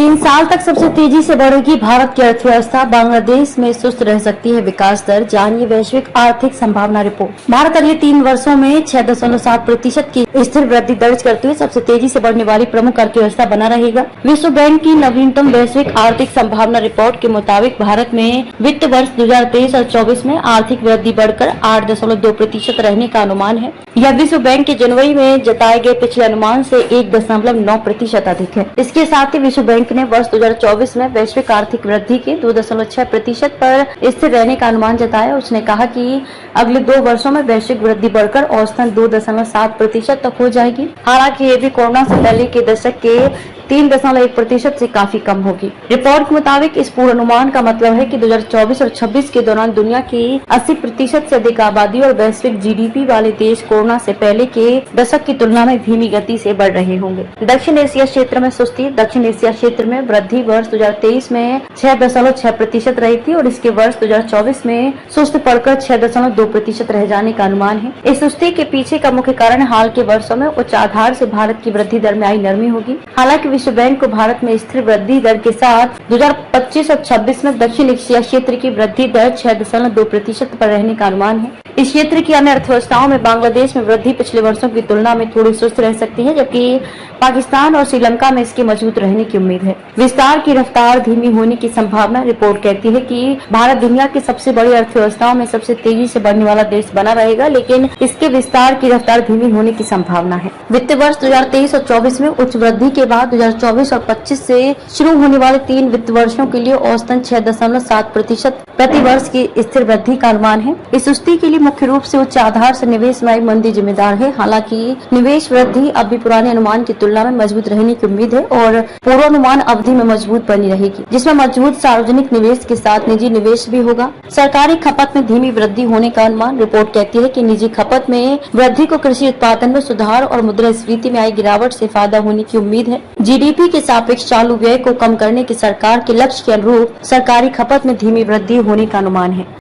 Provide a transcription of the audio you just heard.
3 साल तक सबसे तेजी से बढ़ेगी भारत की अर्थव्यवस्था, बांग्लादेश में सुस्त रह सकती है विकास दर, जानिए वैश्विक आर्थिक संभावना रिपोर्ट। भारत अगले 3 वर्षों में 6.7% की स्थिर वृद्धि दर्ज करते हुए सबसे तेजी से बढ़ने वाली प्रमुख अर्थव्यवस्था बना रहेगा। विश्व बैंक की नवीनतम वैश्विक आर्थिक संभावना रिपोर्ट के मुताबिक भारत में वित्त वर्ष 2023 और 24 में आर्थिक वृद्धि बढ़कर 8.2% रहने का अनुमान है। यह विश्व बैंक के जनवरी में जताए गए पिछले अनुमान से 1.9% अधिक है। इसके साथ ही विश्व बैंक ने वर्ष 2024 में वैश्विक आर्थिक वृद्धि के 2.6% पर स्थिर रहने का अनुमान जताया। उसने कहा कि अगले 2 वर्षों में वैश्विक वृद्धि बढ़कर औसतन 2.7% तक हो जाएगी। हालांकि ये भी कोरोना से पहले के दशक के 3.1% से काफी कम होगी। रिपोर्ट के मुताबिक इस पूर्वानुमान का मतलब है कि 2024 और 26 के दौरान दुनिया की 80% से अधिक आबादी और वैश्विक जीडीपी वाले देश कोरोना से पहले के दशक की तुलना में धीमी गति से बढ़ रहे होंगे। दक्षिण एशिया क्षेत्र में सुस्ती। दक्षिण एशिया क्षेत्र में वृद्धि वर्ष 2023 में 6.6% रही थी और इसके वर्ष 2024 में सुस्त पड़कर 6.2% रह जाने का अनुमान है। इस सुस्ती के पीछे का मुख्य कारण हाल के वर्षों में उच्च आधार से भारत की वृद्धि दर में आई नरमी होगी। हालांकि विश्व बैंक को भारत में स्थिर वृद्धि दर के साथ 2025 और 26 में दक्षिण एशिया क्षेत्र की वृद्धि दर 6.2% पर रहने का अनुमान है। इस क्षेत्र की अन्य अर्थव्यवस्थाओं में बांग्लादेश में वृद्धि पिछले वर्षों की तुलना में थोड़ी सुस्त रह सकती है, जबकि पाकिस्तान और श्रीलंका में इसके मजबूत रहने की उम्मीद है। विस्तार की रफ्तार धीमी होने की संभावना। रिपोर्ट कहती है कि भारत दुनिया की सबसे बड़ी अर्थव्यवस्थाओं में सबसे तेजी से बढ़ने वाला देश बना रहेगा, लेकिन इसके विस्तार की रफ्तार धीमी होने की संभावना है। वित्त वर्ष 2023 और 24 में उच्च वृद्धि के बाद 2024 और 25 से शुरू होने वाले 3 वित्त वर्षों के लिए औसतन 6.7% प्रति वर्ष की स्थिर वृद्धि का अनुमान है। इस सुस्ती के लिए मुख्य रूप से उच्च आधार से निवेश में आई मंदी जिम्मेदार है। हालांकि निवेश वृद्धि अब भी पुराने अनुमान की तुलना में मजबूत रहने की उम्मीद है और पूर्वानुमान अवधि में मजबूत बनी रहेगी, जिसमें मजबूत सार्वजनिक निवेश के साथ निजी निवेश भी होगा। सरकारी खपत में धीमी वृद्धि होने का अनुमान। रिपोर्ट कहती है कि निजी खपत में वृद्धि को कृषि उत्पादन में सुधार और मुद्रास्फीति में आई गिरावट से फायदा होने की उम्मीद है। जीडीपी के सापेक्ष चालू व्यय को कम करने के सरकार के लक्ष्य के अनुरूप सरकारी खपत में धीमी वृद्धि होने का अनुमान है।